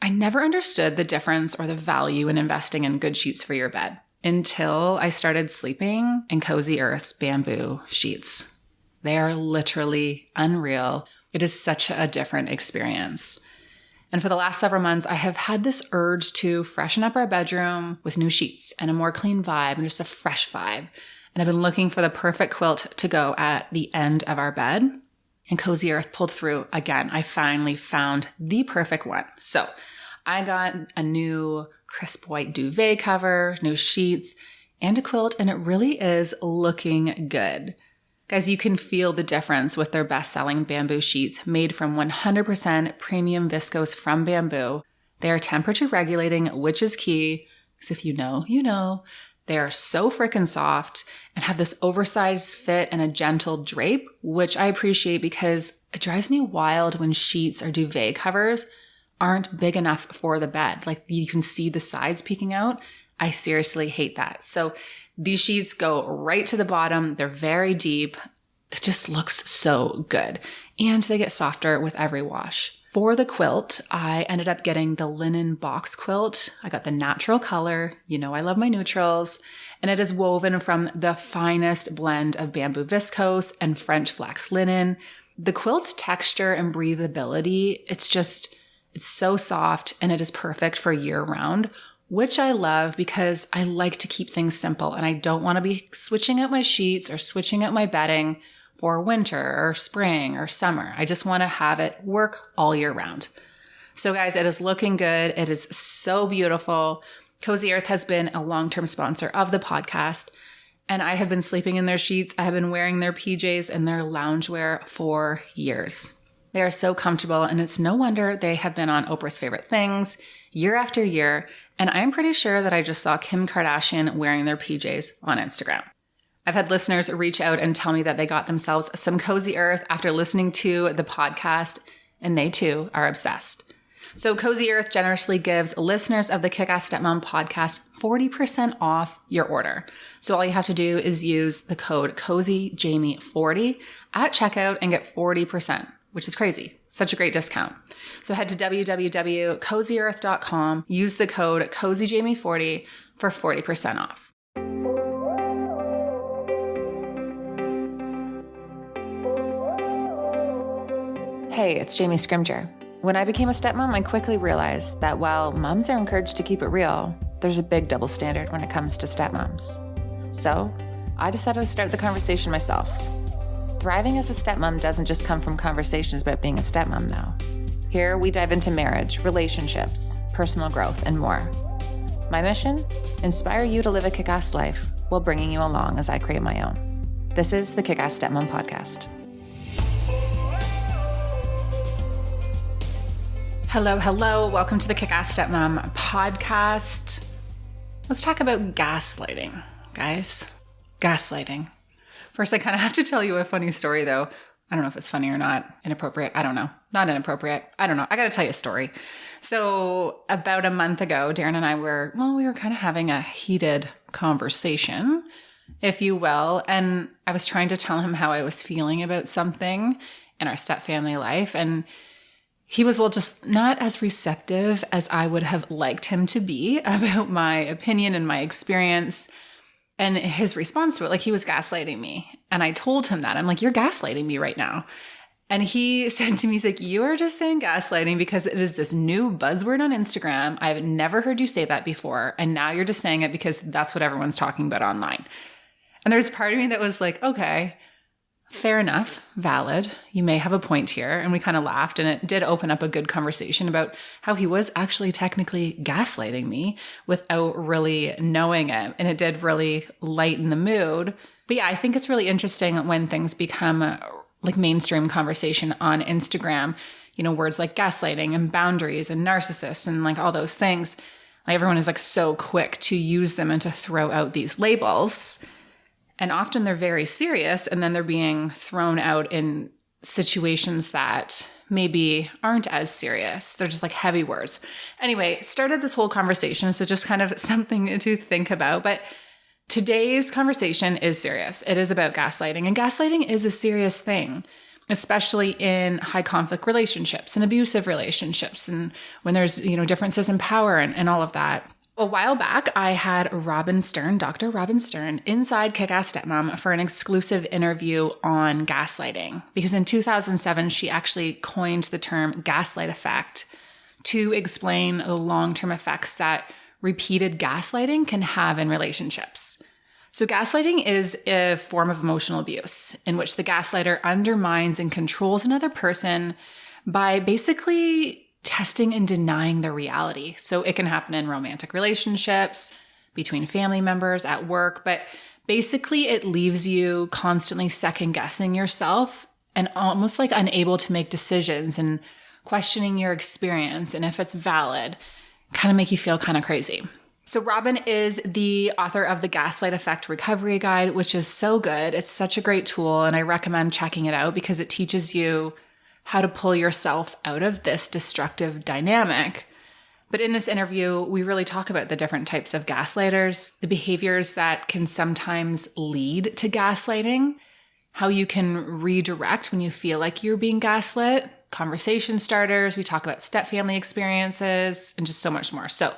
I never understood the difference or the value in investing in good sheets for your bed until I started sleeping in Cozy Earth's bamboo sheets. They are literally unreal. It is such a different experience. And for the last several months, I have had this urge to freshen up our bedroom with new sheets and a more clean vibe and just a fresh vibe. And I've been looking for the perfect quilt to go at the end of our bed. And Cozy Earth pulled through again. I finally found the perfect one. So I got a new crisp white duvet cover, new sheets, and a quilt, and it really is looking good. Guys, you can feel the difference with their best-selling bamboo sheets made from 100% premium viscose from bamboo. They are temperature regulating, which is key, because if you know, you know. They are so freaking soft and have this oversized fit and a gentle drape, which I appreciate because it drives me wild when sheets or duvet covers aren't big enough for the bed. Like you can see the sides peeking out. I seriously hate that. So these sheets go right to the bottom. They're very deep. It just looks so good. And they get softer with every wash. For the quilt, I ended up getting the linen box quilt. I got the natural color. You know I love my neutrals. And it is woven from the finest blend of bamboo viscose and French flax linen. The quilt's texture and breathability, it's so soft and it is perfect for year round, which I love because I like to keep things simple and I don't want to be switching out my sheets or switching out my bedding for winter or spring or summer. I just want to have it work all year round. So guys, it is looking good. It is so beautiful. Cozy Earth has been a long-term sponsor of the podcast, and I have been sleeping in their sheets. I have been wearing their PJs and their loungewear for years. They are so comfortable, and it's no wonder they have been on Oprah's Favorite Things year after year, and I'm pretty sure that I just saw Kim Kardashian wearing their PJs on Instagram. I've had listeners reach out and tell me that they got themselves some Cozy Earth after listening to the podcast, and they too are obsessed. So Cozy Earth generously gives listeners of the KICK-ASS Stepmom podcast 40% off your order. So all you have to do is use the code CozyJamie40 at checkout and get 40%, which is crazy. Such a great discount. So head to www.cozyearth.com, use the code CozyJamie40 for 40% off. Hey, it's Jamie Scrimger. When I became a stepmom, I quickly realized that while moms are encouraged to keep it real, there's a big double standard when it comes to stepmoms. So I decided to start the conversation myself. Thriving as a stepmom doesn't just come from conversations about being a stepmom, though. Here, we dive into marriage, relationships, personal growth, and more. My mission? Inspire you to live a kick-ass life while bringing you along as I create my own. This is the KICK-ASS Stepmom Podcast. Hello. Welcome to the KICK-ASS Stepmom Podcast. Let's talk about gaslighting, guys. Gaslighting. First, I kind of have to tell you a funny story, though. I don't know if it's funny or not. Inappropriate. I don't know. Not inappropriate. I don't know. I got to tell you a story. So about a month ago, Darren and I were kind of having a heated conversation, if you will. And I was trying to tell him how I was feeling about something in our stepfamily life. And he was, just not as receptive as I would have liked him to be about my opinion and my experience. And his response to it, he was gaslighting me. And I told him that. I'm like, you're gaslighting me right now. And he said to me, he's like, you are just saying gaslighting because it is this new buzzword on Instagram. I've never heard you say that before. And now you're just saying it because that's what everyone's talking about online. And there's part of me that was like, okay, fair enough, valid. You may have a point here. And we kind of laughed, and it did open up a good conversation about how he was actually technically gaslighting me without really knowing it. And it did really lighten the mood. But yeah, I think it's really interesting when things become mainstream conversation on Instagram, words like gaslighting and boundaries and narcissists and all those things. Everyone is so quick to use them and to throw out these labels. And often they're very serious, and then they're being thrown out in situations that maybe aren't as serious. They're just heavy words. Anyway, started this whole conversation, so just kind of something to think about. But today's conversation is serious. It is about gaslighting, and gaslighting is a serious thing. especially in high conflict relationships and abusive relationships, and when there's, differences in power and all of that. A while back, I had Dr. Robin Stern, inside KICK-ASS Stepmom for an exclusive interview on gaslighting, because in 2007, she actually coined the term gaslight effect to explain the long-term effects that repeated gaslighting can have in relationships. So gaslighting is a form of emotional abuse in which the gaslighter undermines and controls another person by basically testing and denying the reality. So it can happen in romantic relationships, between family members, at work, but basically it leaves you constantly second guessing yourself and almost like unable to make decisions and questioning your experience and if it's valid, kind of make you feel kind of crazy. So Robin is the author of the Gaslight Effect Recovery Guide, which is so good. It's such a great tool, and I recommend checking it out because it teaches you how to pull yourself out of this destructive dynamic. But in this interview, we really talk about the different types of gaslighters, the behaviors that can sometimes lead to gaslighting, how you can redirect when you feel like you're being gaslit, conversation starters. We talk about stepfamily experiences and just so much more. So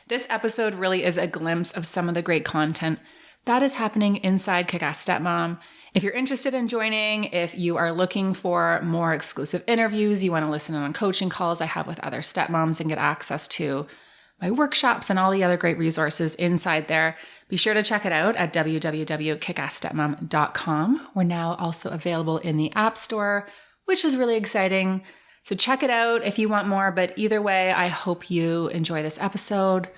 this episode really is a glimpse of some of the great content that is happening inside KICK-ASS Stepmom. If you're interested in joining, if you are looking for more exclusive interviews, you want to listen in on coaching calls I have with other stepmoms and get access to my workshops and all the other great resources inside there, be sure to check it out at www.kickassstepmom.com. We're now also available in the App Store, which is really exciting. So check it out if you want more. But either way, I hope you enjoy this episode.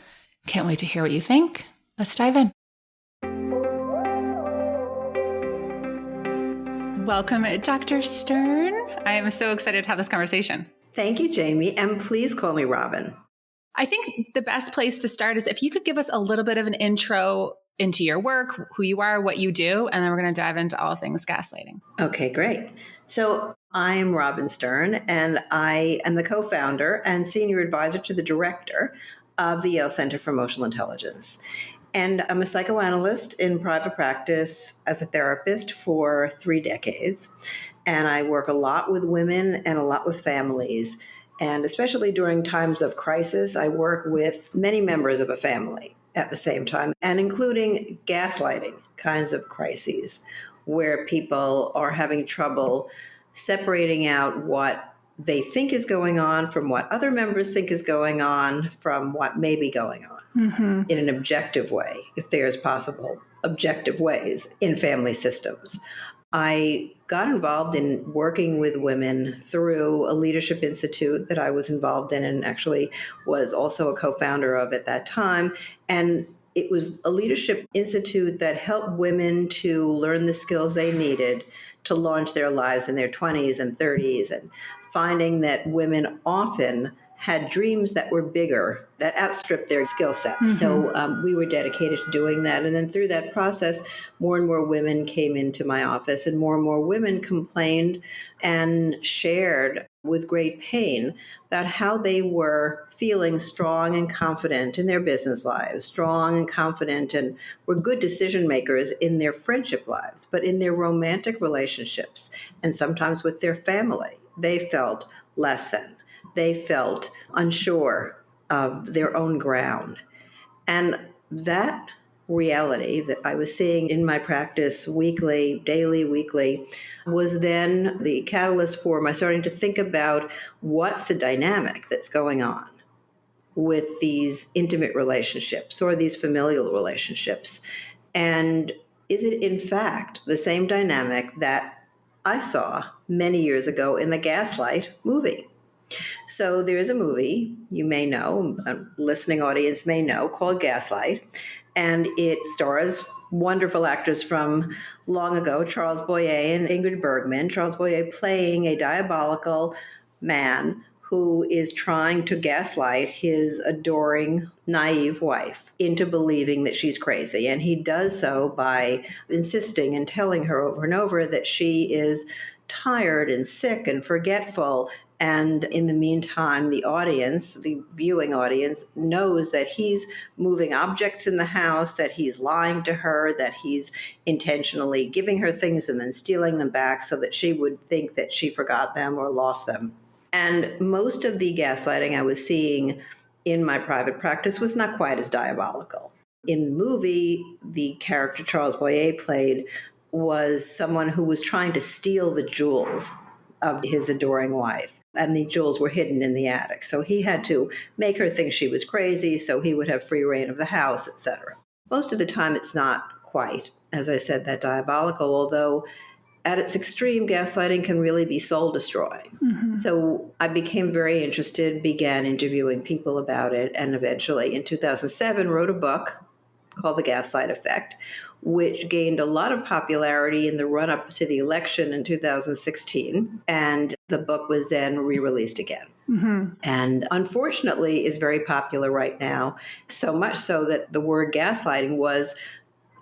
Can't wait to hear what you think. Let's dive in. Welcome, Dr. Stern. I am so excited to have this conversation. Thank you, Jamie. And please call me Robin. I think the best place to start is if you could give us a little bit of an intro into your work, who you are, what you do, and then we're going to dive into all things gaslighting. Okay, great. So I'm Robin Stern, and I am the co-founder and senior advisor to the director of the Yale Center for Emotional Intelligence. And I'm a psychoanalyst in private practice as a therapist for 3 decades. And I work a lot with women and a lot with families. And especially during times of crisis, I work with many members of a family at the same time, and including gaslighting kinds of crises where people are having trouble separating out what they think is going on from what other members think is going on from what may be going on in an objective way, if there's possible objective ways in family systems. I got involved in working with women through a leadership institute that I was involved in and actually was also a co-founder of at that time. And it was a leadership institute that helped women to learn the skills they needed to launch their lives in their 20s and 30s, and finding that women often had dreams that were bigger, that outstripped their skill set. So we were dedicated to doing that. And then through that process, more and more women came into my office, and more women complained and shared with great pain about how they were feeling strong and confident in their business lives, strong and confident, and were good decision makers in their friendship lives, but in their romantic relationships and sometimes with their family, they felt less than. They felt unsure of their own ground. And that reality that I was seeing in my practice weekly, daily, weekly, was then the catalyst for my starting to think about what's the dynamic that's going on with these intimate relationships or these familial relationships. And is it in fact the same dynamic that I saw many years ago in the Gaslight movie? So there is a movie you may know, a listening audience may know, called Gaslight, and it stars wonderful actors from long ago, Charles Boyer and Ingrid Bergman. Charles Boyer playing a diabolical man who is trying to gaslight his adoring, naive wife into believing that she's crazy. And he does so by insisting and telling her over and over that she is tired and sick and forgetful And in the meantime, the audience, the viewing audience, knows that he's moving objects in the house, that he's lying to her, that he's intentionally giving her things and then stealing them back so that she would think that she forgot them or lost them. And most of the gaslighting I was seeing in my private practice was not quite as diabolical. In the movie, the character Charles Boyer played was someone who was trying to steal the jewels of his adoring wife. And the jewels were hidden in the attic. So he had to make her think she was crazy so he would have free reign of the house, etc. Most of the time, it's not quite, as I said, that diabolical, although at its extreme, gaslighting can really be soul-destroying. Mm-hmm. So I became very interested, began interviewing people about it, and eventually in 2007 wrote a book called The Gaslight Effect, which gained a lot of popularity in the run-up to the election in 2016. And the book was then re-released again. Mm-hmm. And unfortunately is very popular right now, so much so that the word gaslighting was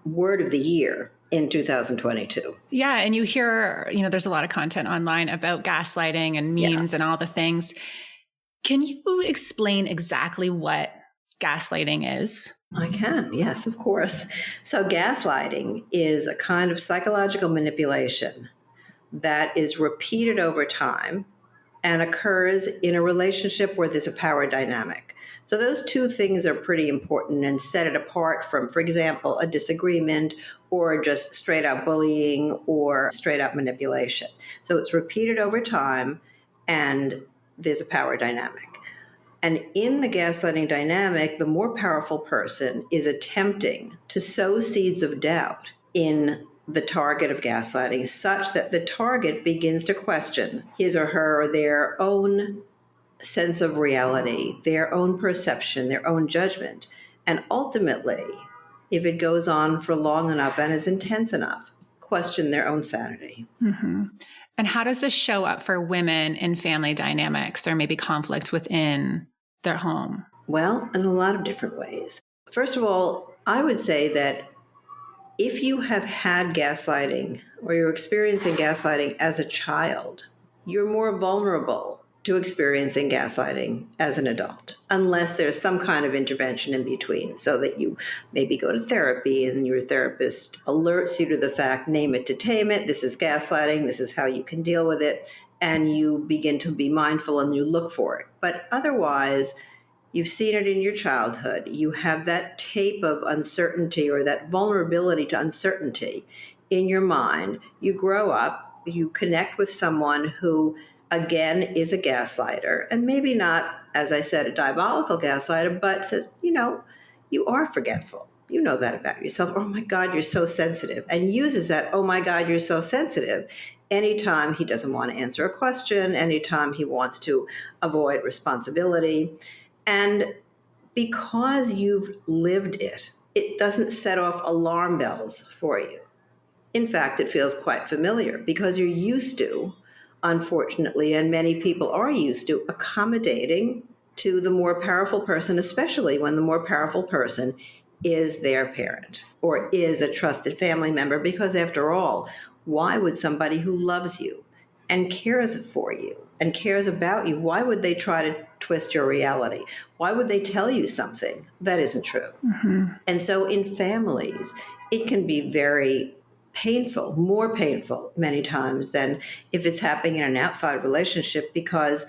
word of the year in 2022. Yeah. And you hear, there's a lot of content online about gaslighting and memes and all the things. Can you explain exactly what gaslighting is? I can, yes, of course. So gaslighting is a kind of psychological manipulation that is repeated over time and occurs in a relationship where there's a power dynamic. So those two things are pretty important and set it apart from, for example, a disagreement or just straight out bullying or straight out manipulation. So it's repeated over time and there's a power dynamic. And in the gaslighting dynamic, the more powerful person is attempting to sow seeds of doubt in the target of gaslighting such that the target begins to question his or her or their own sense of reality, their own perception, their own judgment. And ultimately, if it goes on for long enough and is intense enough, question their own sanity. Mm-hmm. And how does this show up for women in family dynamics or maybe conflict within their home? Well, in a lot of different ways. First of all, I would say that if you have had gaslighting or you're experiencing gaslighting as a child, you're more vulnerable to experiencing gaslighting as an adult, unless there's some kind of intervention in between, so that you maybe go to therapy and your therapist alerts you to the fact, name it to tame it, this is gaslighting, this is how you can deal with it, and you begin to be mindful and you look for it. But otherwise, you've seen it in your childhood. You have that tape of uncertainty or that vulnerability to uncertainty in your mind. You grow up, you connect with someone who, again, is a gaslighter, and maybe not, as I said, a diabolical gaslighter, but says, you are forgetful. You know that about yourself. Oh my God, you're so sensitive. And uses that, oh my God, you're so sensitive, anytime he doesn't want to answer a question, anytime he wants to avoid responsibility. And because you've lived it, it doesn't set off alarm bells for you. In fact, it feels quite familiar because you're used to, unfortunately, and many people are used to, accommodating to the more powerful person, especially when the more powerful person is their parent or is a trusted family member. Because after all, why would somebody who loves you and cares for you and cares about you, why would they try to twist your reality? Why would they tell you something that isn't true? Mm-hmm. And so in families, it can be very painful, more painful many times than if it's happening in an outside relationship, because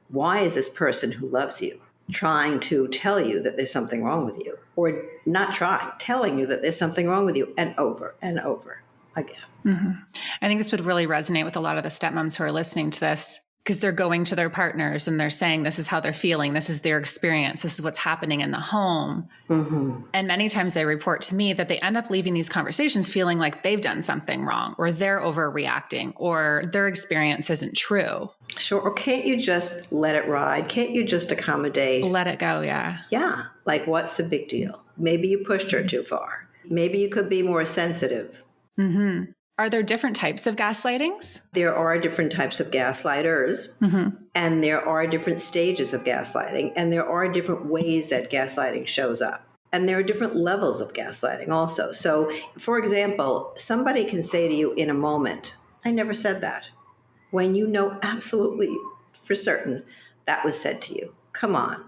why is this person who loves you trying to tell you that there's something wrong with you? Or not trying, telling you that there's something wrong with you, and over again. Mm-hmm. I think this would really resonate with a lot of the stepmoms who are listening to this, because they're going to their partners and they're saying, this is how they're feeling. This is their experience. This is what's happening in the home. Mm-hmm. And many times they report to me that they end up leaving these conversations feeling like they've done something wrong, or they're overreacting, or their experience isn't true. Sure. Or can't you just let it ride? Can't you just accommodate? Let it go. Yeah. Yeah. Like, what's the big deal? Maybe you pushed her too far. Maybe you could be more sensitive. Mm-hmm. Are there different types of gaslightings? There are different types of gaslighters, mm-hmm. and there are different stages of gaslighting, and there are different ways that gaslighting shows up. And there are different levels of gaslighting also. So, for example, somebody can say to you in a moment, I never said that, when you know absolutely for certain that was said to you. Come on.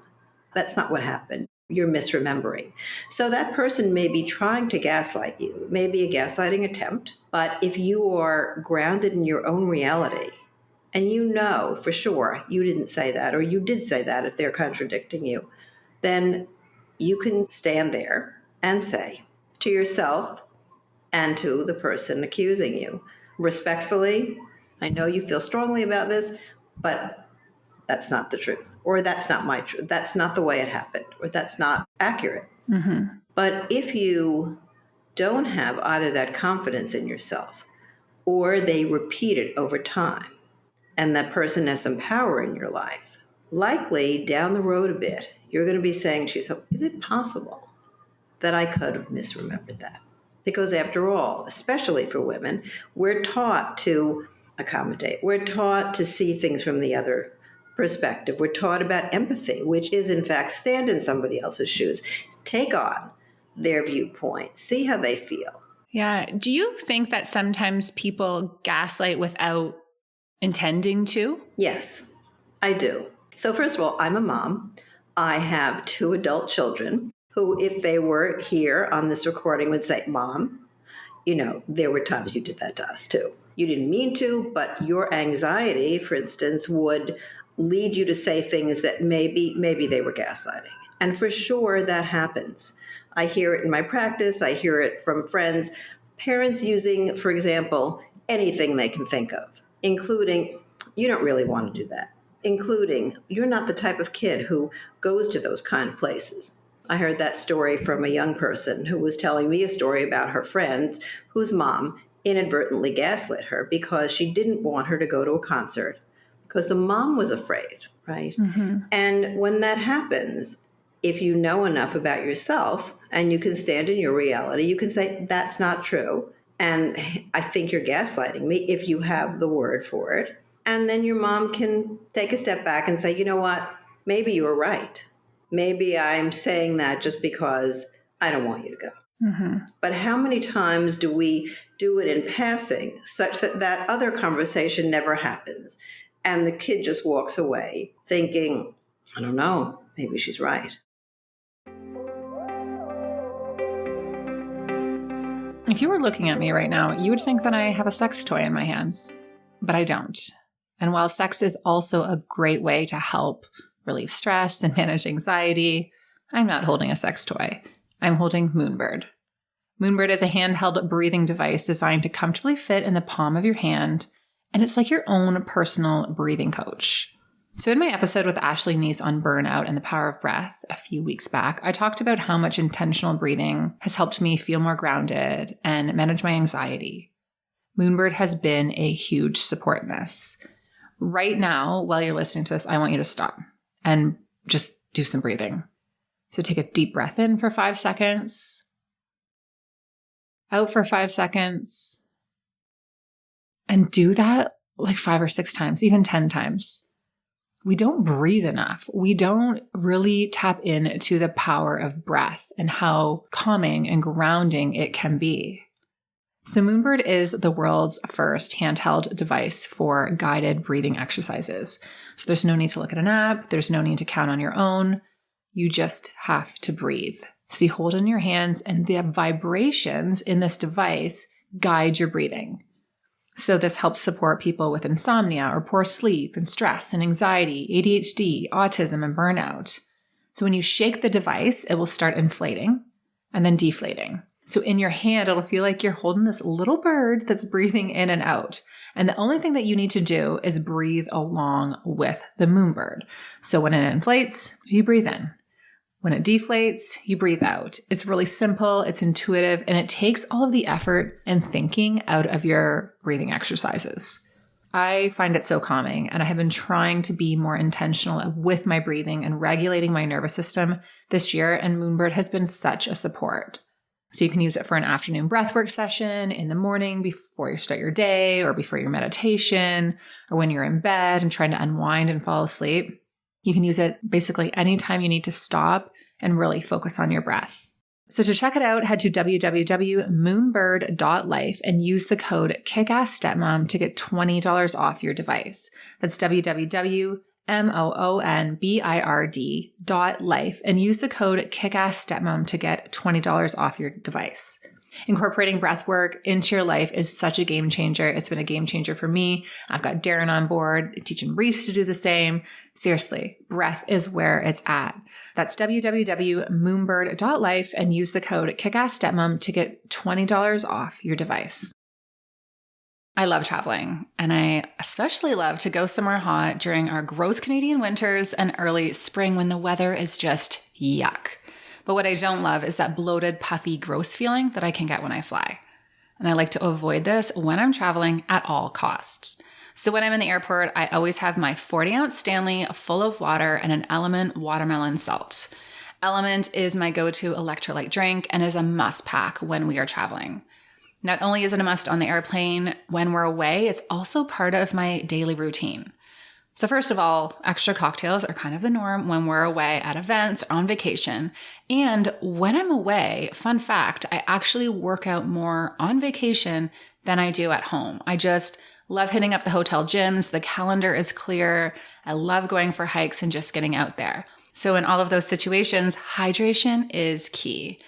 That's not what happened. You're misremembering. So that person may be trying to gaslight you. It may be a gaslighting attempt, but if you are grounded in your own reality and you know for sure you didn't say that, or you did say that if they're contradicting you, then you can stand there and say to yourself and to the person accusing you, respectfully, I know you feel strongly about this, but that's not the truth, or that's not my truth. That's not the way it happened, or that's not accurate. Mm-hmm. But if you don't have either that confidence in yourself, or they repeat it over time, and that person has some power in your life, likely down the road a bit, you're going to be saying to yourself, is it possible that I could have misremembered that? Because after all, especially for women, we're taught to accommodate. We're taught to see things from the other perspective. We're taught about empathy, which is in fact stand in somebody else's shoes, take on their viewpoint, see how they feel. Yeah. Do you think that sometimes people gaslight without intending to? Yes, I do. So first of all, I'm a mom. I have 2 adult children who, if they were here on this recording, would say, Mom, there were times you did that to us too. You didn't mean to, but your anxiety, for instance, would lead you to say things that maybe they were gaslighting. And for sure that happens. I hear it in my practice. I hear it from friends, parents using, for example, anything they can think of, including, you don't really want to do that, including, you're not the type of kid who goes to those kind of places. I heard that story from a young person who was telling me a story about her friend whose mom inadvertently gaslit her because she didn't want her to go to a concert because the mom was afraid, right? Mm-hmm. And when that happens, if you know enough about yourself and you can stand in your reality, you can say, that's not true. And I think you're gaslighting me, if you have the word for it. And then your mom can take a step back and say, you know what? Maybe you were right. Maybe I'm saying that just because I don't want you to go. Mm-hmm. But how many times do we do it in passing such that that other conversation never happens? And the kid just walks away thinking, I don't know, maybe she's right. If you were looking at me right now, you would think that I have a sex toy in my hands, but I don't. And while sex is also a great way to help relieve stress and manage anxiety, I'm not holding a sex toy. I'm holding Moonbird. Moonbird is a handheld breathing device designed to comfortably fit in the palm of your hand, and it's like your own personal breathing coach. So in my episode with Ashley Neese on burnout and the power of breath a few weeks back, I talked about how much intentional breathing has helped me feel more grounded and manage my anxiety. Moonbird has been a huge support in this. Right now, while you're listening to this, I want you to stop and just do some breathing. So take a deep breath in for 5 seconds, out for 5 seconds, and do that like 5 or 6 times, even 10 times. We don't breathe enough. We don't really tap into the power of breath and how calming and grounding it can be. So Moonbird is the world's first handheld device for guided breathing exercises. So there's no need to look at an app. There's no need to count on your own. You just have to breathe. So you hold it in your hands and the vibrations in this device guide your breathing. So this helps support people with insomnia or poor sleep and stress and anxiety, ADHD, autism, and burnout. So when you shake the device, it will start inflating and then deflating. So in your hand, it'll feel like you're holding this little bird that's breathing in and out. And the only thing that you need to do is breathe along with the Moonbird. So when it inflates, you breathe in. When it deflates, you breathe out. It's really simple, it's intuitive, and it takes all of the effort and thinking out of your breathing exercises. I find it so calming, and I have been trying to be more intentional with my breathing and regulating my nervous system this year, and Moonbird has been such a support. So you can use it for an afternoon breathwork session, in the morning before you start your day, or before your meditation, or when you're in bed and trying to unwind and fall asleep. You can use it basically anytime you need to stop and really focus on your breath. So to check it out, head to www.moonbird.life and use the code KICK-ASS Stepmom to get $20 off your device. That's www.moonbird.life and use the code KICK-ASS Stepmom to get $20 off your device. Incorporating breathwork into your life is such a game changer. It's been a game changer for me. I've got Darren on board, teaching Reese to do the same. Seriously, breath is where it's at. That's www.moonbird.life and use the code KICK-ASS Stepmom to get $20 off your device. I love traveling, and I especially love to go somewhere hot during our gross Canadian winters and early spring when the weather is just yuck. But what I don't love is that bloated, puffy, gross feeling that I can get when I fly. And I like to avoid this when I'm traveling at all costs. So when I'm in the airport, I always have my 40-ounce Stanley full of water and an Element watermelon salt. Element is my go-to electrolyte drink and is a must-pack when we are traveling. Not only is it a must on the airplane when we're away, it's also part of my daily routine. So first of all, extra cocktails are kind of the norm when we're away at events or on vacation. And when I'm away, fun fact, I actually work out more on vacation than I do at home. I just love hitting up the hotel gyms. The calendar is clear. I love going for hikes and just getting out there. So in all of those situations, hydration is key.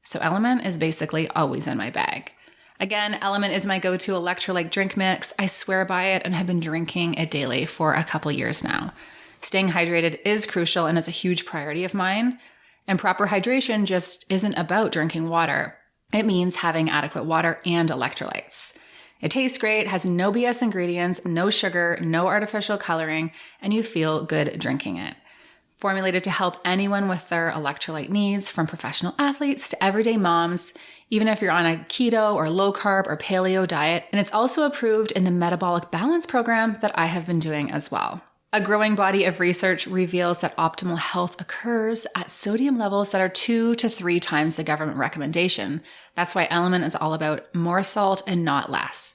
So Element is basically always in my bag. Again, Element is my go-to electrolyte drink mix. I swear by it and have been drinking it daily for a couple years now. Staying hydrated is crucial and is a huge priority of mine. And proper hydration just isn't about drinking water. It means having adequate water and electrolytes. It tastes great, has no BS ingredients, no sugar, no artificial coloring, and you feel good drinking it. Formulated to help anyone with their electrolyte needs, from professional athletes to everyday moms, even if you're on a keto or low carb or paleo diet. And it's also approved in the metabolic balance program that I have been doing as well. A growing body of research reveals that optimal health occurs at sodium levels that are 2 to 3 times the government recommendation. That's why Element is all about more salt and not less.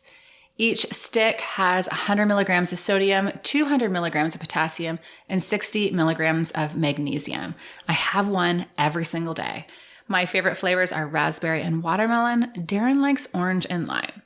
Each stick has 100 milligrams of sodium, 200 milligrams of potassium, and 60 milligrams of magnesium. I have one every single day. My favorite flavors are raspberry and watermelon. Darren likes orange and lime.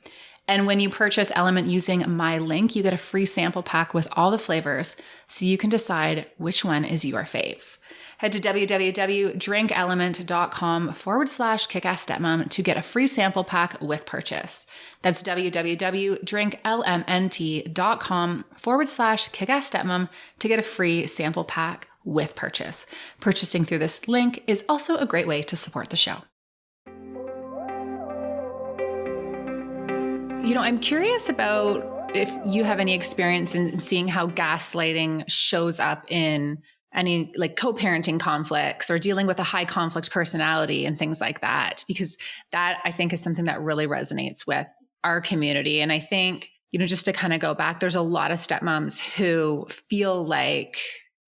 And when you purchase Element using my link, you get a free sample pack with all the flavors so you can decide which one is your fave. Head to www.drinkelement.com/KICK-ASS Stepmom to get a free sample pack with purchase. That's www.drinkelement.com/KICK-ASS Stepmom to get a free sample pack with purchase. Purchasing through this link is also a great way to support the show. I'm curious about if you have any experience in seeing how gaslighting shows up in any co-parenting conflicts or dealing with a high conflict personality and things like that, because that I think is something that really resonates with our community. And I think, just to kind of go back, there's a lot of stepmoms who feel like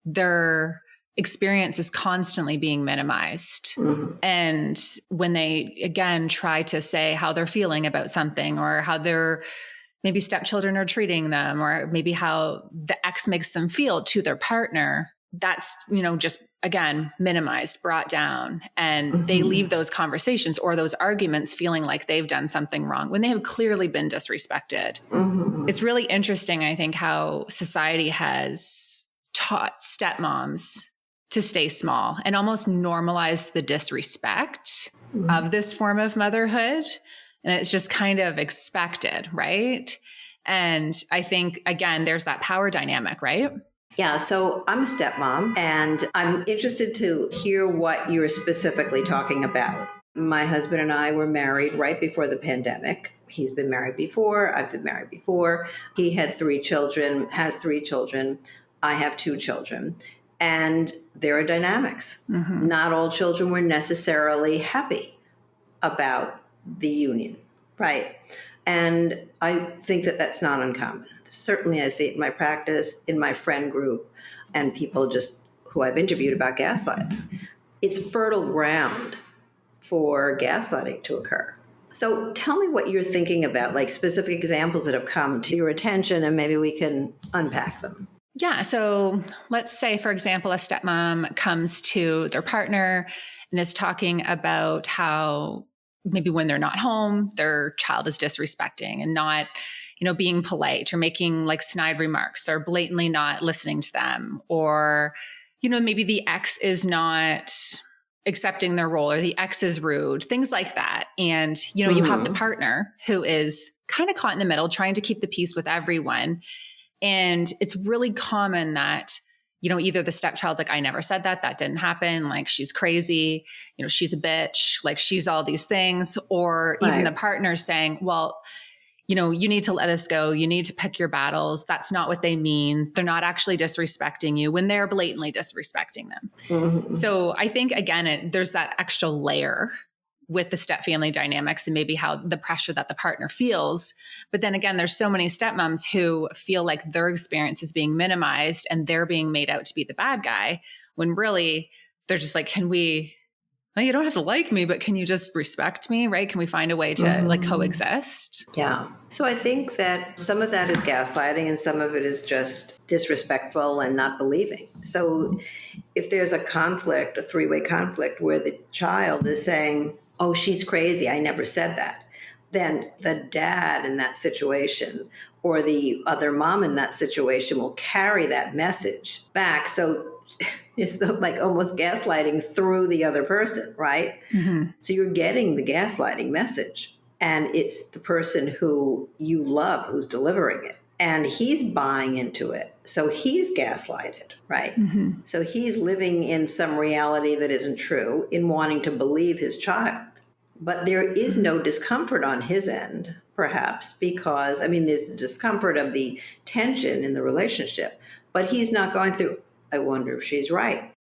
their experience is constantly being minimized. Mm-hmm. And when they, again, try to say how they're feeling about something or how their maybe stepchildren are treating them or maybe how the ex makes them feel to their partner, that's, just, again, minimized, brought down. And mm-hmm. they leave those conversations or those arguments feeling like they've done something wrong when they have clearly been disrespected. Mm-hmm. It's really interesting, I think, how society has taught stepmoms to stay small and almost normalize the disrespect mm-hmm. of this form of motherhood. And it's just kind of expected, right? And I think, again, there's that power dynamic, right? Yeah, so I'm a stepmom, and I'm interested to hear what you're specifically talking about. My husband and I were married right before the pandemic. He's been married before. I've been married before. He had 3 children, has 3 children. I have 2 children. And there are dynamics. Mm-hmm. Not all children were necessarily happy about the union, right? And I think that that's not uncommon. Certainly I see it in my practice, in my friend group, and people just who I've interviewed about gaslighting. It's fertile ground for gaslighting to occur. So tell me what you're thinking about, like specific examples that have come to your attention, and maybe we can unpack them. Yeah. So let's say, for example, a stepmom comes to their partner and is talking about how maybe when they're not home, their child is disrespecting and not, being polite or making like snide remarks or blatantly not listening to them, or, maybe the ex is not accepting their role or the ex is rude, things like that. And, you have the partner who is kind of caught in the middle, trying to keep the peace with everyone. And it's really common that, either the stepchild's like, I never said that. That didn't happen. Like, she's crazy. She's a bitch. Like, she's all these things. Or even the partner saying, well, you need to let this go. You need to pick your battles. That's not what they mean. They're not actually disrespecting you when they're blatantly disrespecting them. So I think, again, there's that extra layer with the stepfamily dynamics and maybe how the pressure that the partner feels. But then again, there's so many stepmoms who feel like their experience is being minimized and they're being made out to be the bad guy, when really they're just like, well, you don't have to like me, but can you just respect me, right? Can we find a way to like coexist? Yeah. So I think that some of that is gaslighting and some of it is just disrespectful and not believing. So if there's a conflict, a three-way conflict where the child is saying, oh, she's crazy, I never said that, then the dad in that situation or the other mom in that situation will carry that message back. So it's like almost gaslighting through the other person, right? So you're getting the gaslighting message, and it's the person who you love who's delivering it, and he's buying into it. So he's gaslighted, right? So he's living in some reality that isn't true in wanting to believe his child. But there is no discomfort on his end, perhaps, because, there's the discomfort of the tension in the relationship, but he's not going through, I wonder if she's right.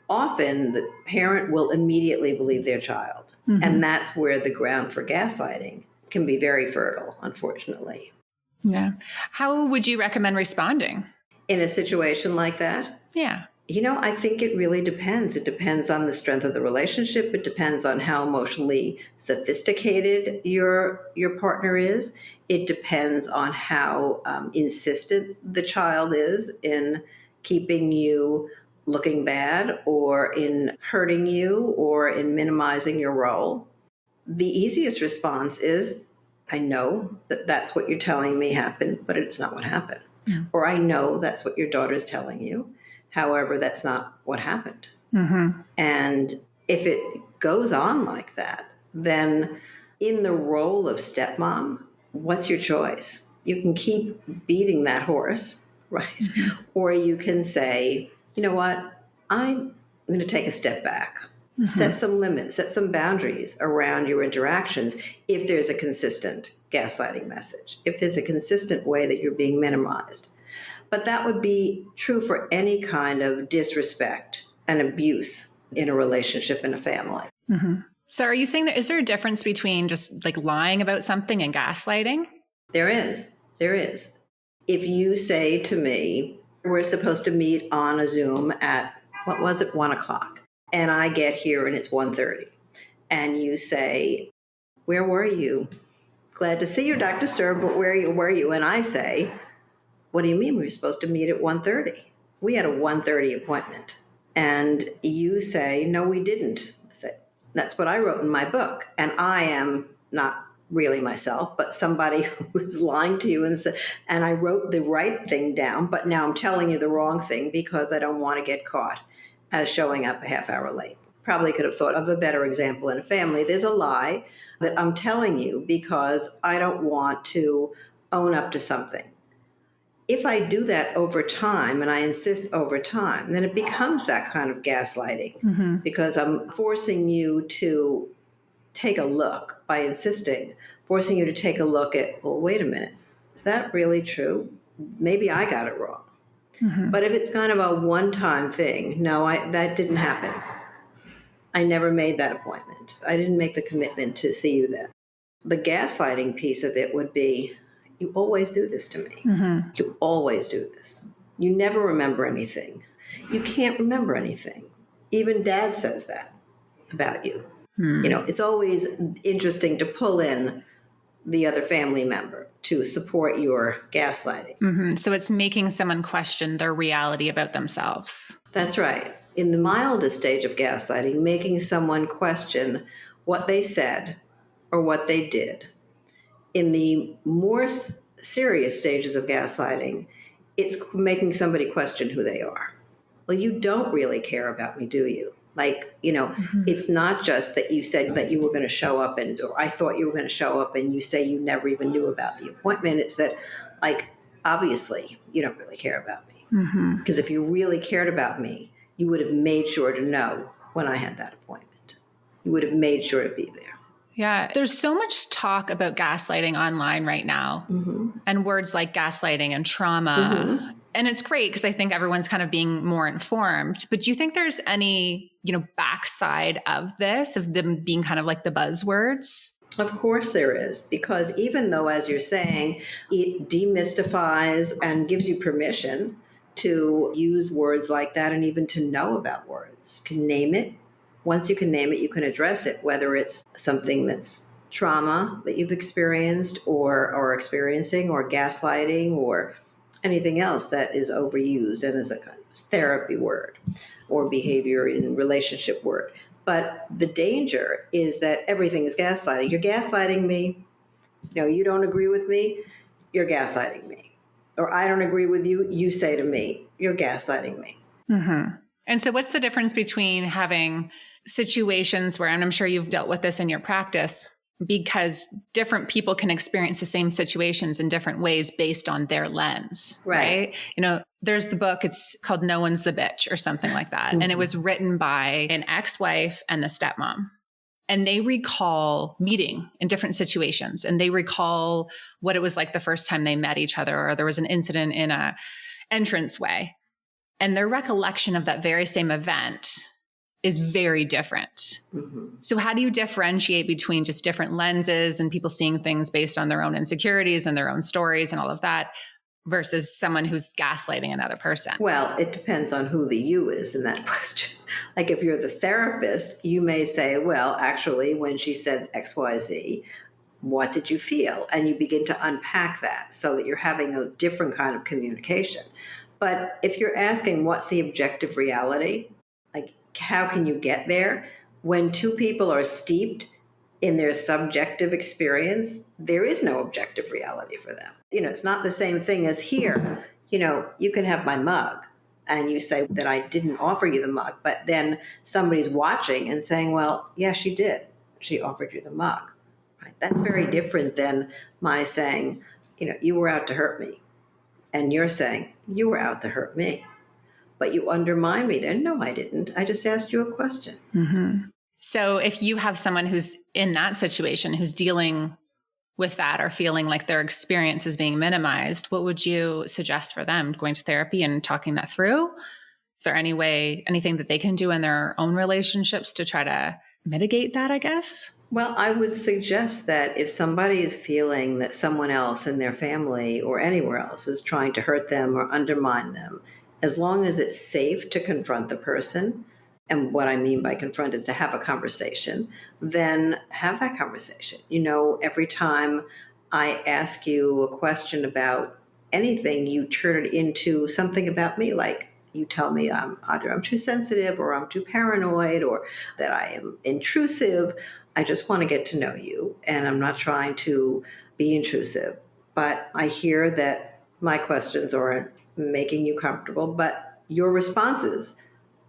Often the parent will immediately believe their child. And that's where the ground for gaslighting can be very fertile, unfortunately. Yeah. How would you recommend responding in a situation like that? Yeah. I think it really depends. It depends on the strength of the relationship. It depends on how emotionally sophisticated your partner is. It depends on how insistent the child is in keeping you looking bad or in hurting you or in minimizing your role. The easiest response is, I know that that's what you're telling me happened, but it's not what happened. Or I know that's what your daughter's telling you. However, that's not what happened. And if it goes on like that, then in the role of stepmom, what's your choice? You can keep beating that horse, right? Or you can say, you know what? I'm going to take a step back. Set some limits, set some boundaries around your interactions if there's a consistent gaslighting message, if there's a consistent way that you're being minimized. But that would be true for any kind of disrespect and abuse in a relationship in a family. So are you saying that, is there a difference between just like lying about something and gaslighting? There is. There is. If you say to me, we're supposed to meet on a Zoom at, 1 o'clock, and I get here and it's 1:30, and you say, where were you? Glad to see you, Dr. Stern, but where were you? And I say, what do you mean we were supposed to meet at 1:30? We had a 1:30 appointment. And you say, no, we didn't. I say, that's what I wrote in my book. And I am not really myself, but somebody who was lying to you and I wrote the right thing down, but now I'm telling you the wrong thing because I don't want to get caught as showing up a half hour late. Probably could have thought of a better example in a family. There's a lie that I'm telling you because I don't want to own up to something. If I do that over time and I insist over time, then it becomes that kind of gaslighting because I'm forcing you to take a look by insisting, forcing you to take a look at, well, wait a minute, is that really true? Maybe I got it wrong. But if it's kind of a one-time thing, no, that didn't happen. I never made that appointment. I didn't make the commitment to see you then. The gaslighting piece of it would be, you always do this to me. You always do this. You never remember anything. You can't remember anything. Even dad says that about you. It's always interesting to pull in the other family member to support your gaslighting. So it's making someone question their reality about themselves. That's right. In the mildest stage of gaslighting, making someone question what they said or what they did. In the more serious stages of gaslighting, it's making somebody question who they are. Well, you don't really care about me, do you? It's not just that you said that you were going to show up or I thought you were going to show up and you say you never even knew about the appointment. It's that, obviously, you don't really care about me. Because if you really cared about me, you would have made sure to know when I had that appointment. You would have made sure to be there. Yeah. There's so much talk about gaslighting online right now, and words like gaslighting and trauma. And it's great because I think everyone's kind of being more informed. But do you think there's any, backside of this, of them being kind of like the buzzwords? Of course there is, because even though, as you're saying, it demystifies and gives you permission to use words like that and even to know about words. You can name it. Once you can name it, you can address it, whether it's something that's trauma that you've experienced or experiencing, or gaslighting, or anything else that is overused and is a kind of therapy word or behavior in relationship word. But the danger is that everything is gaslighting. You're gaslighting me. You don't agree with me. You're gaslighting me. Or I don't agree with you. You say to me, you're gaslighting me. And so what's the difference between having situations where, and I'm sure you've dealt with this in your practice, because different people can experience the same situations in different ways based on their lens, right? There's the book, it's called No One's the Bitch or something like that. And it was written by an ex-wife and the stepmom. And they recall meeting in different situations. And they recall what it was like the first time they met each other, or there was an incident in a entranceway. And their recollection of that very same event is very different. So how do you differentiate between just different lenses and people seeing things based on their own insecurities and their own stories and all of that versus someone who's gaslighting another person? Well, it depends on who the you is in that question. Like if you're the therapist, you may say, well, actually, when she said X, Y, Z, what did you feel? And you begin to unpack that so that you're having a different kind of communication. But if you're asking what's the objective reality, how can you get there? When two people are steeped in their subjective experience, there is no objective reality for them. It's not the same thing as here. You can have my mug and you say that I didn't offer you the mug, but then somebody's watching and saying, well, yeah, she did. She offered you the mug. Right? That's very different than my saying, you were out to hurt me. And you're saying, you were out to hurt me. But you undermine me then. No, I didn't. I just asked you a question. So if you have someone who's in that situation, who's dealing with that or feeling like their experience is being minimized, what would you suggest for them? Going to therapy and talking that through? Is there anything that they can do in their own relationships to try to mitigate that, I guess? Well, I would suggest that if somebody is feeling that someone else in their family or anywhere else is trying to hurt them or undermine them, as long as it's safe to confront the person, and what I mean by confront is to have a conversation, then have that conversation. Every time I ask you a question about anything, you turn it into something about me, like you tell me either I'm too sensitive or I'm too paranoid or that I am intrusive. I just want to get to know you, and I'm not trying to be intrusive. But I hear that my questions aren't making you comfortable, but your responses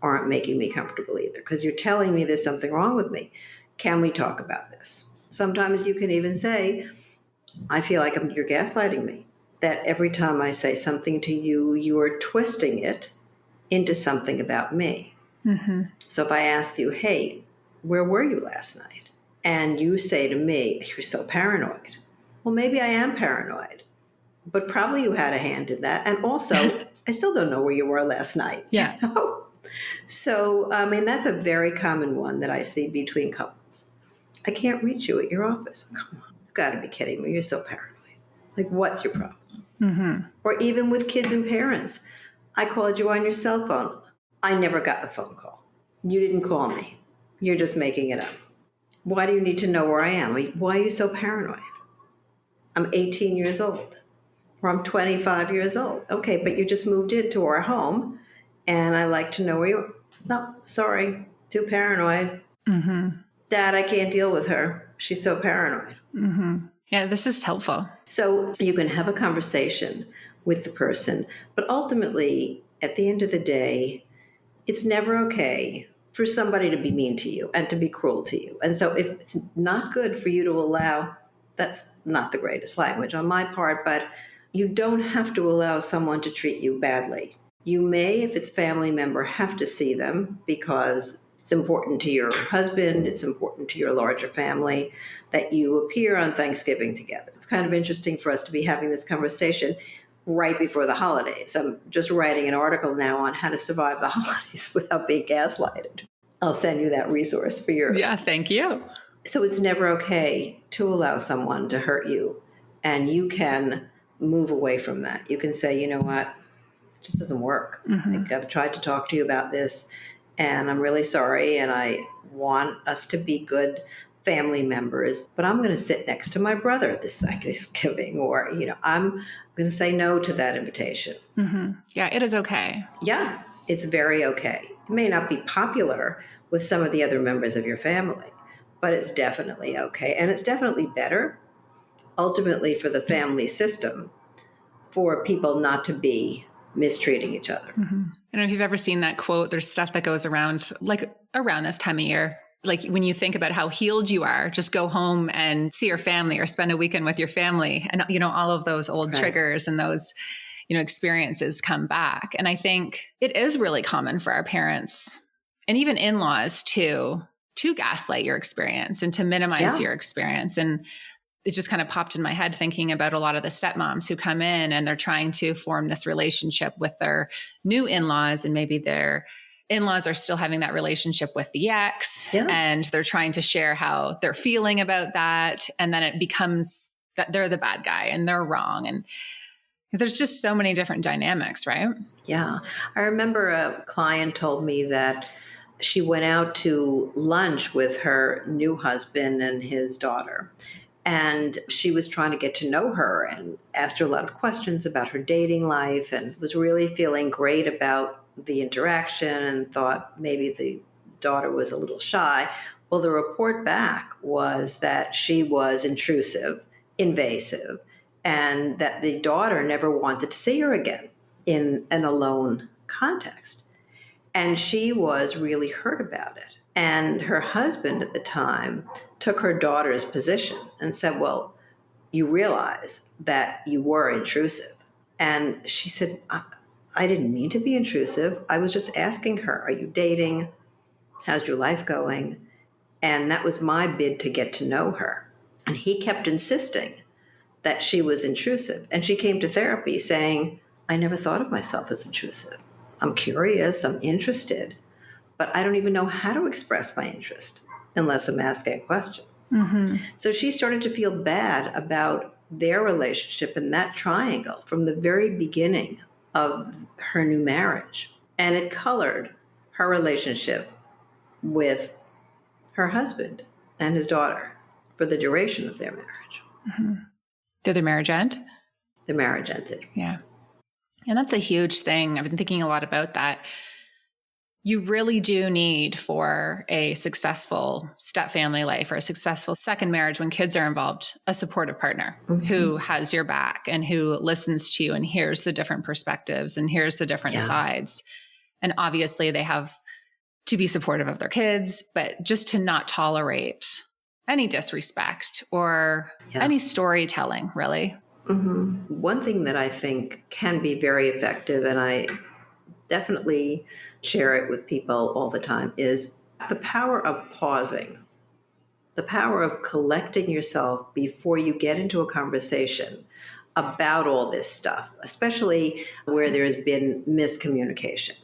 aren't making me comfortable either, because you're telling me there's something wrong with me. Can we talk about this? Sometimes you can even say, I feel like you're gaslighting me. That every time I say something to you, you are twisting it into something about me. So if I ask you, hey, where were you last night? And you say to me, you're so paranoid. Well, maybe I am paranoid, but probably you had a hand in that. And also, I still don't know where you were last night. Yeah. So, that's a very common one that I see between couples. I can't reach you at your office. Come on, you've got to be kidding me. You're so paranoid. Like, what's your problem? Or even with kids and parents. I called you on your cell phone. I never got the phone call. You didn't call me. You're just making it up. Why do you need to know where I am? Why are you so paranoid? I'm 18 years old. Or I'm 25 years old. Okay, but you just moved into our home, and I like to know where you are. No, sorry, too paranoid. Mm-hmm. Dad, I can't deal with her. She's so paranoid. Mm-hmm. Yeah, this is helpful. So you can have a conversation with the person, but ultimately, at the end of the day, it's never okay for somebody to be mean to you and to be cruel to you. And so if it's not good for you to allow, that's not the greatest language on my part, but you don't have to allow someone to treat you badly. You may, if it's family member, have to see them because it's important to your husband, it's important to your larger family that you appear on Thanksgiving together. It's kind of interesting for us to be having this conversation right before the holidays. I'm just writing an article now on how to survive the holidays without being gaslighted. I'll send you that resource for your. Yeah, thank you. So it's never okay to allow someone to hurt you. And you can move away from that. You can say, you know what, it just doesn't work. Like, I've tried to talk to you about this, and I'm really sorry, and I want us to be good family members, but I'm going to sit next to my brother this Thanksgiving, or, I'm going to say no to that invitation. Mm-hmm. Yeah, it is okay. Yeah, it's very okay. It may not be popular with some of the other members of your family, but it's definitely okay. And it's definitely better, ultimately, for the family system, for people not to be mistreating each other. Mm-hmm. I don't know if you've ever seen that quote. There's stuff that goes around, like around this time of year. Like when you think about how healed you are, just go home and see your family or spend a weekend with your family. And, all of those old triggers and those, experiences come back. And I think it is really common for our parents and even in-laws to gaslight your experience and to minimize your experience. And it just kind of popped in my head thinking about a lot of the stepmoms who come in and they're trying to form this relationship with their new in-laws, and maybe their in-laws are still having that relationship with the ex, and they're trying to share how they're feeling about that. And then it becomes that they're the bad guy and they're wrong. And there's just so many different dynamics, right? Yeah. I remember a client told me that she went out to lunch with her new husband and his daughter. And she was trying to get to know her and asked her a lot of questions about her dating life, and was really feeling great about the interaction and thought maybe the daughter was a little shy. Well, the report back was that she was intrusive, invasive, and that the daughter never wanted to see her again in an alone context. And she was really hurt about it. And her husband at the time took her daughter's position and said, well, you realize that you were intrusive. And she said, I didn't mean to be intrusive. I was just asking her, are you dating? How's your life going? And that was my bid to get to know her. And he kept insisting that she was intrusive. And she came to therapy saying, I never thought of myself as intrusive. I'm curious, I'm interested, but I don't even know how to express my interest unless I'm asking a question. Mm-hmm. So she started to feel bad about their relationship in that triangle from the very beginning of her new marriage. And it colored her relationship with her husband and his daughter for the duration of their marriage. Mm-hmm. Did the marriage end? The marriage ended. Yeah. And that's a huge thing. I've been thinking a lot about that. You really do need, for a successful step-family life or a successful second marriage when kids are involved, a supportive partner who has your back and who listens to you and hears the different perspectives and hears the different sides. And obviously they have to be supportive of their kids, but just to not tolerate any disrespect or any storytelling, really. Mm-hmm. One thing that I think can be very effective, and I definitely share it with people all the time, is the power of pausing, the power of collecting yourself before you get into a conversation about all this stuff, especially where there's been miscommunication.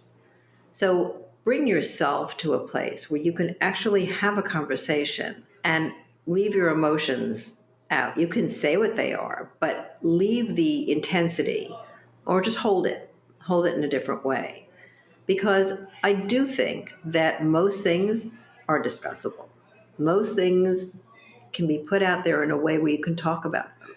So bring yourself to a place where you can actually have a conversation and leave your emotions out. You can say what they are, but leave the intensity, or just hold it in a different way. Because I do think that most things are discussable. Most things can be put out there in a way where you can talk about them.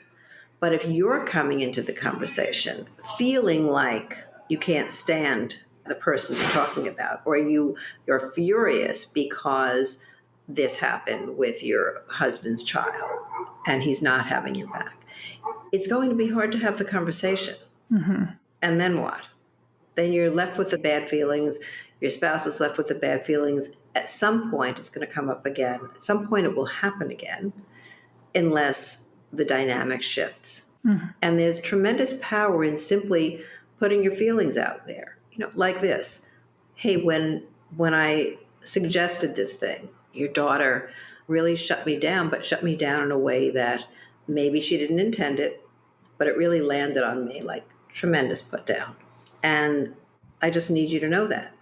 But if you're coming into the conversation feeling like you can't stand the person you're talking about, or you're furious because this happened with your husband's child and he's not having your back. It's going to be hard to have the conversation. And then what? Then you're left with the bad feelings. Your spouse is left with the bad feelings. At some point, it's going to come up again. At some point, it will happen again, unless the dynamic shifts. And there's tremendous power in simply putting your feelings out there. Like this. Hey, when I suggested this thing, your daughter really shut me down, but shut me down in a way that maybe she didn't intend it, but it really landed on me like tremendous put down. And I just need you to know that.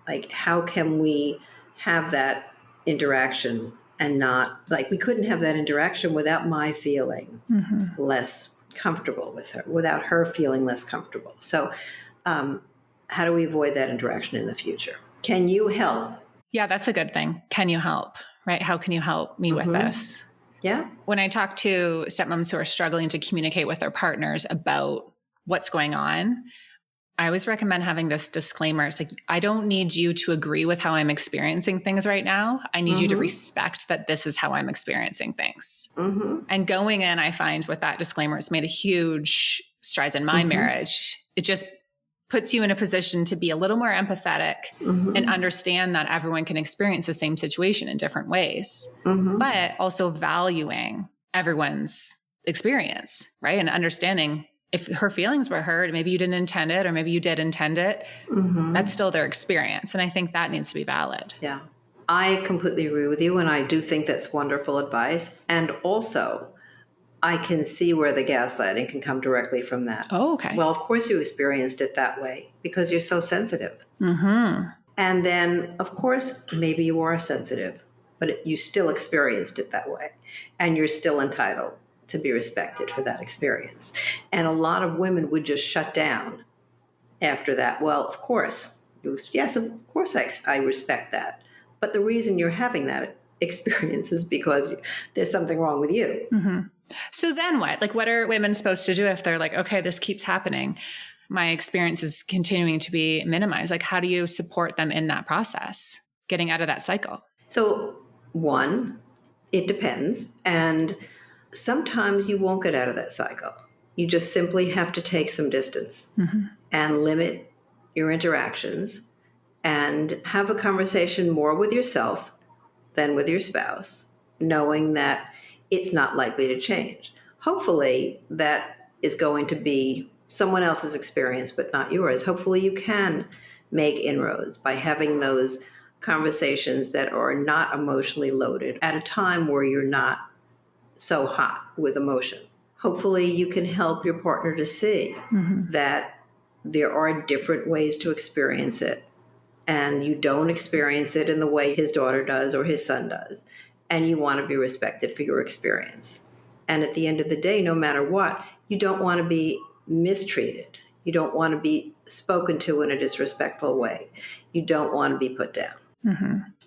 Like, how can we have that interaction and not, like, we couldn't have that interaction without my feeling less comfortable with her, without her feeling less comfortable. So how do we avoid that interaction in the future? Can you help? Yeah, that's a good thing. Can you help? Right? How can you help me with this? Yeah. When I talk to stepmoms who are struggling to communicate with their partners about what's going on, I always recommend having this disclaimer. It's like, I don't need you to agree with how I'm experiencing things right now. I need you to respect that this is how I'm experiencing things. And going in, I find with that disclaimer, it's made a huge strides in my marriage. It just puts you in a position to be a little more empathetic and understand that everyone can experience the same situation in different ways, but also valuing everyone's experience, right? And understanding if her feelings were hurt, maybe you didn't intend it, or maybe you did intend it, that's still their experience. And I think that needs to be valid. Yeah. I completely agree with you. And I do think that's wonderful advice. And also, I can see where the gaslighting can come directly from that. Oh, okay. Well, of course you experienced it that way because you're so sensitive. And then, of course, maybe you are sensitive, but you still experienced it that way. And you're still entitled to be respected for that experience. And a lot of women would just shut down after that. Well, of course. Yes, of course I respect that. But the reason you're having that experience is because there's something wrong with you. So then what? Like, what are women supposed to do if they're like, okay, this keeps happening? My experience is continuing to be minimized. Like, how do you support them in that process, getting out of that cycle? So, one, it depends. And sometimes you won't get out of that cycle. You just simply have to take some distance and limit your interactions and have a conversation more with yourself than with your spouse, knowing that it's not likely to change. Hopefully, that is going to be someone else's experience, but not yours. Hopefully, you can make inroads by having those conversations that are not emotionally loaded at a time where you're not so hot with emotion. Hopefully, you can help your partner to see that there are different ways to experience it, and you don't experience it in the way his daughter does or his son does, and you want to be respected for your experience. And at the end of the day, no matter what, you don't want to be mistreated. You don't want to be spoken to in a disrespectful way. You don't want to be put down.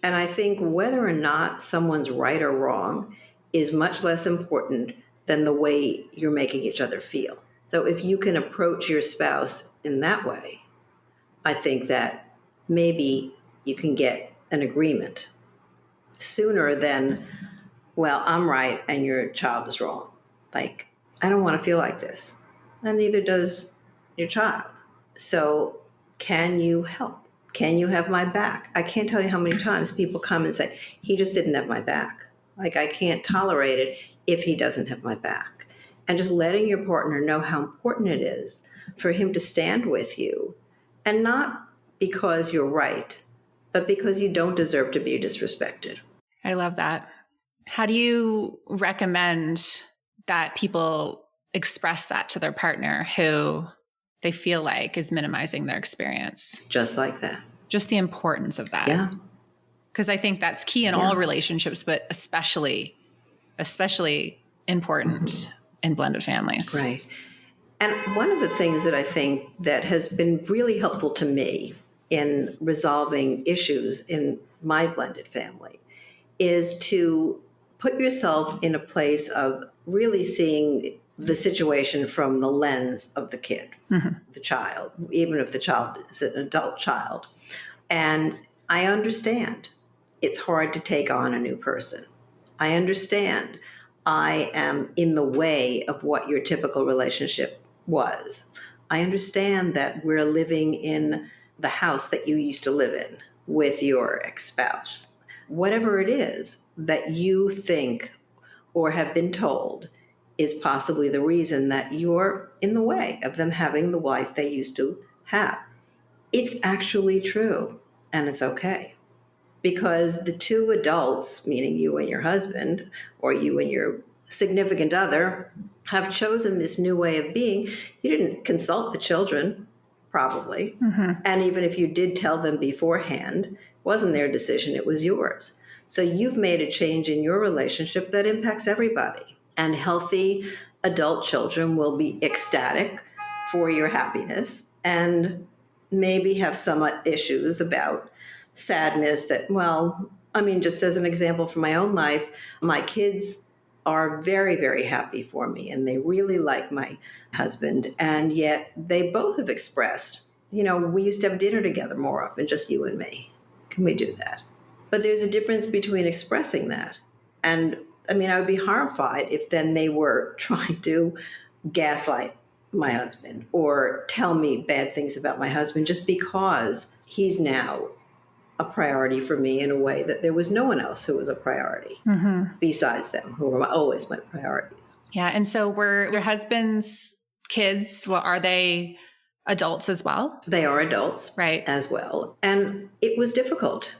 And I think whether or not someone's right or wrong is much less important than the way you're making each other feel. So if you can approach your spouse in that way, I think that maybe you can get an agreement sooner than, well, I'm right and your child is wrong. Like, I don't want to feel like this. And neither does your child. So can you help? Can you have my back? I can't tell you how many times people come and say, he just didn't have my back. Like, I can't tolerate it if he doesn't have my back. And just letting your partner know how important it is for him to stand with you, and not because you're right, but because you don't deserve to be disrespected. I love that. How do you recommend that people express that to their partner who they feel like is minimizing their experience? Just like that. Just the importance of that. Yeah. Because I think that's key in all relationships, but especially important in blended families. Right. And one of the things that I think that has been really helpful to me in resolving issues in my blended family is to put yourself in a place of really seeing the situation from the lens of the kid, the child, even if the child is an adult child. And I understand it's hard to take on a new person. I understand I am in the way of what your typical relationship was. I understand that we're living in the house that you used to live in with your ex-spouse. Whatever it is that you think or have been told is possibly the reason that you're in the way of them having the life they used to have. It's actually true, and it's okay. Because the two adults, meaning you and your husband, or you and your significant other, have chosen this new way of being. You didn't consult the children, probably. And even if you did tell them beforehand, it wasn't their decision, it was yours. So you've made a change in your relationship that impacts everybody. And healthy adult children will be ecstatic for your happiness and maybe have some issues about sadness that, well, I mean, just as an example from my own life, my kids are very, very happy for me and they really like my husband. And yet they both have expressed, we used to have dinner together more often, just you and me. Can we do that? But there's a difference between expressing that. And I mean, I would be horrified if then they were trying to gaslight my husband or tell me bad things about my husband just because he's now a priority for me in a way that there was no one else who was a priority besides them, who were always my priorities. Yeah. And so were your husband's kids, are they adults as well? They are adults, right, as well. And it was difficult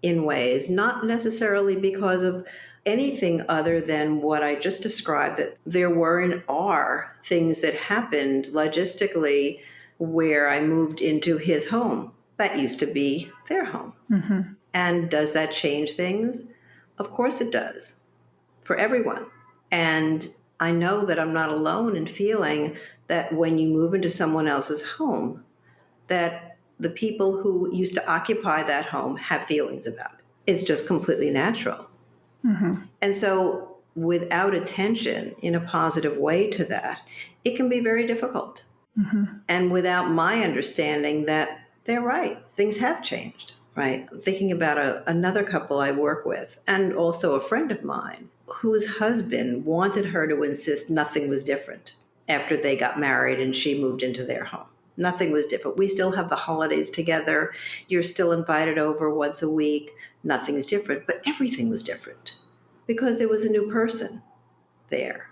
in ways, not necessarily because of anything other than what I just described, that there were and are things that happened logistically where I moved into his home. That used to be their home. And does that change things? Of course it does, for everyone. And I know that I'm not alone in feeling that when you move into someone else's home, that the people who used to occupy that home have feelings about it. It's just completely natural. And so without attention in a positive way to that, it can be very difficult. And without my understanding that they're right, things have changed, right? I'm thinking about another couple I work with and also a friend of mine whose husband wanted her to insist nothing was different after they got married and she moved into their home. Nothing was different. We still have the holidays together. You're still invited over once a week. Nothing's different, but everything was different because there was a new person there.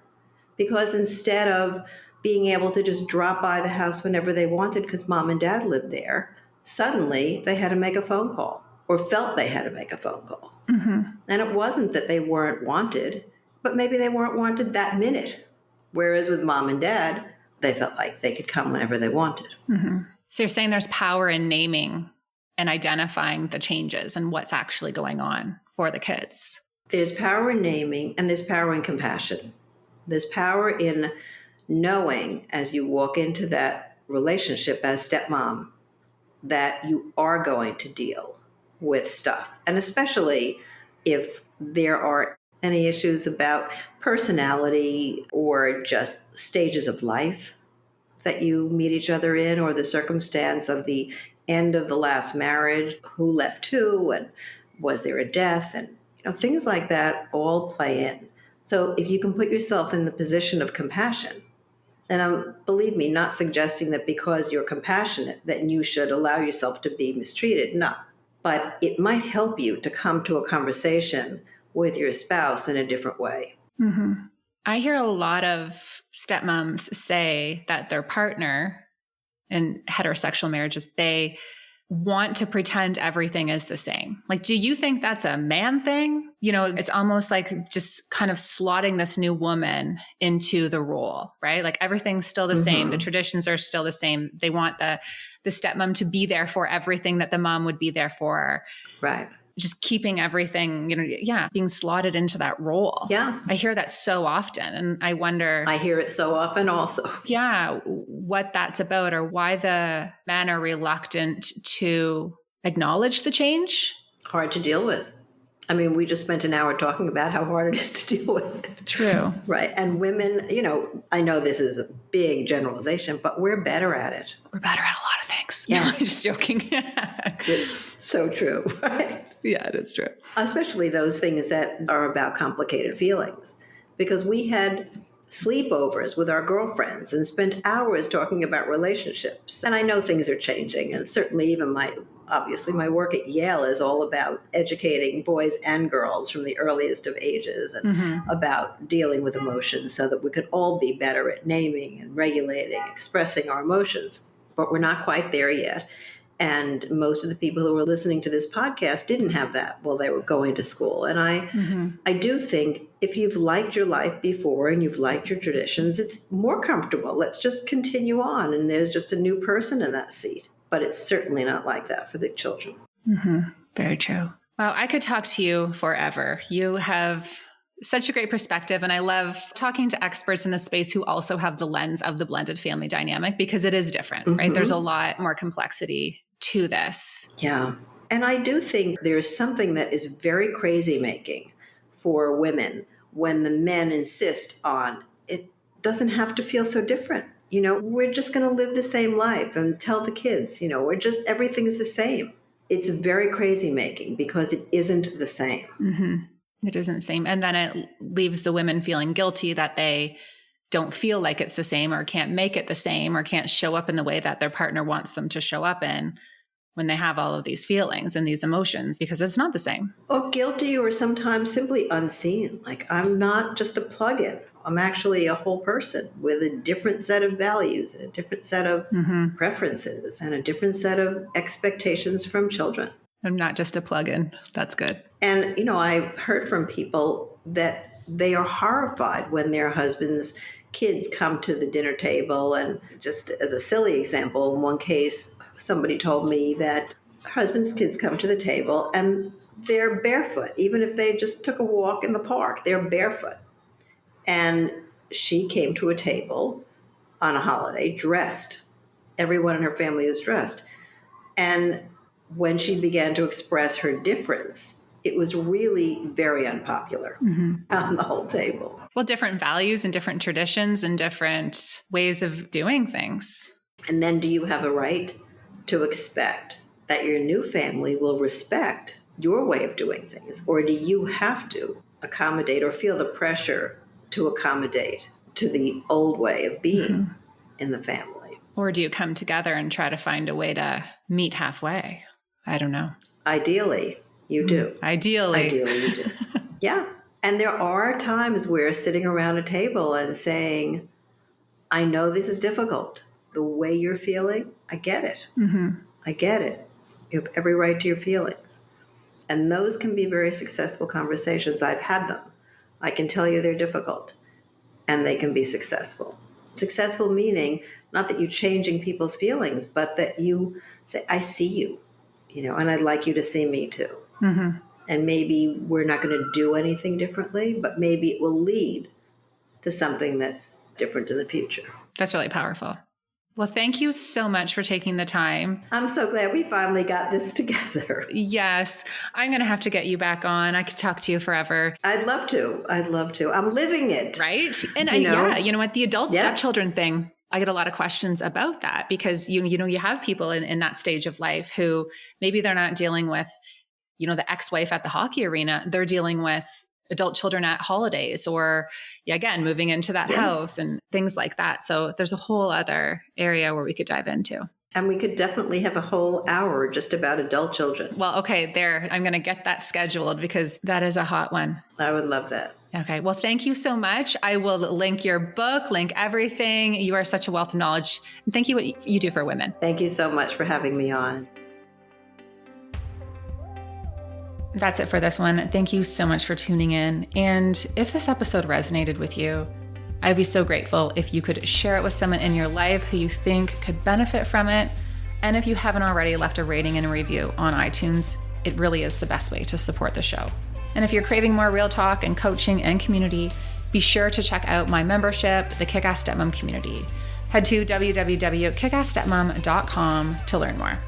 Because instead of being able to just drop by the house whenever they wanted because mom and dad lived there, suddenly they had to make a phone call or felt they had to make a phone call. And it wasn't that they weren't wanted, but maybe they weren't wanted that minute. Whereas with mom and dad, they felt like they could come whenever they wanted. So you're saying there's power in naming and identifying the changes and what's actually going on for the kids. There's power in naming and there's power in compassion. There's power in knowing as you walk into that relationship as stepmom that you are going to deal with stuff. And especially if there are any issues about personality or just stages of life that you meet each other in, or the circumstance of the end of the last marriage, who left who, and was there a death, and things like that all play in. So if you can put yourself in the position of compassion, and believe me, not suggesting that because you're compassionate that you should allow yourself to be mistreated, no. But it might help you to come to a conversation with your spouse in a different way. I hear a lot of stepmoms say that their partner in heterosexual marriages, they want to pretend everything is the same. Like, do you think that's a man thing? It's almost like just kind of slotting this new woman into the role, right? Like everything's still the same. The traditions are still the same. They want the stepmom to be there for everything that the mom would be there for. Right. Just keeping everything, being slotted into that role. Yeah. I hear that so often. And I wonder. I hear it so often also. Yeah. What that's about, or why the men are reluctant to acknowledge the change. Hard to deal with. I mean, we just spent an hour talking about how hard it is to deal with it. True. Right. And women, I know this is a big generalization, but we're better at it. We're better at a lot of things. Yeah. No, I'm just joking. It's so true. Right? Yeah, it is true. Especially those things that are about complicated feelings. Because we had sleepovers with our girlfriends and spent hours talking about relationships. And I know things are changing. And certainly even obviously my work at Yale is all about educating boys and girls from the earliest of ages and about dealing with emotions so that we could all be better at naming and regulating, expressing our emotions. But we're not quite there yet. And most of the people who were listening to this podcast didn't have that while they were going to school. And I do think if you've liked your life before and you've liked your traditions, it's more comfortable. Let's just continue on. And there's just a new person in that seat. But it's certainly not like that for the children. Very true. Well, I could talk to you forever. You have such a great perspective. And I love talking to experts in the space who also have the lens of the blended family dynamic because it is different, right? There's a lot more complexity to this. Yeah. And I do think there's something that is very crazy making for women when the men insist on it doesn't have to feel so different. We're just going to live the same life and tell the kids, everything's the same. It's very crazy making because it isn't the same. It isn't the same. And then it leaves the women feeling guilty that they don't feel like it's the same or can't make it the same or can't show up in the way that their partner wants them to show up in when they have all of these feelings and these emotions because it's not the same. Or guilty or sometimes simply unseen. Like I'm not just a plug-in. I'm actually a whole person with a different set of values and a different set of preferences and a different set of expectations from children. I'm not just a plug-in. That's good. And, I've heard from people that they are horrified when their husband's kids come to the dinner table. And just as a silly example, in one case, somebody told me that her husband's kids come to the table and they're barefoot. Even if they just took a walk in the park, they're barefoot. And she came to a table on a holiday dressed. Everyone in her family is dressed. And when she began to express her difference, it was really very unpopular on the whole table. Well, different values and different traditions and different ways of doing things. And then do you have a right to expect that your new family will respect your way of doing things? Or do you have to accommodate or feel the pressure to accommodate to the old way of being in the family? Or do you come together and try to find a way to meet halfway? I don't know. Ideally, you do. Ideally you do. Yeah. And there are times where sitting around a table and saying, I know this is difficult. The way you're feeling, I get it. I get it. You have every right to your feelings. And those can be very successful conversations. I've had them. I can tell you they're difficult. And they can be successful. Successful meaning not that you're changing people's feelings, but that you say, I see you, and I'd like you to see me too. And maybe we're not going to do anything differently, but maybe it will lead to something that's different in the future. That's really powerful. Well, thank you so much for taking the time. I'm so glad we finally got this together. Yes. I'm going to have to get you back on. I could talk to you forever. I'd love to. I'm living it. Right? And you know what? The adult stepchildren thing, I get a lot of questions about that because, you have people in that stage of life who maybe they're not dealing with, the ex-wife at the hockey arena. They're dealing with adult children at holidays or, again, moving into that house and things like that. So there's a whole other area where we could dive into. And we could definitely have a whole hour just about adult children. Well, okay, I'm going to get that scheduled because that is a hot one. I would love that. Okay. Well, thank you so much. I will link your book, link everything. You are such a wealth of knowledge. And thank you what you do for women. Thank you so much for having me on. That's it for this one. Thank you so much for tuning in. And if this episode resonated with you, I'd be so grateful if you could share it with someone in your life who you think could benefit from it. And if you haven't already left a rating and a review on iTunes, it really is the best way to support the show. And if you're craving more real talk and coaching and community, be sure to check out my membership, the KICK-ASS Stepmom Community. Head to www.kickassstepmom.com to learn more.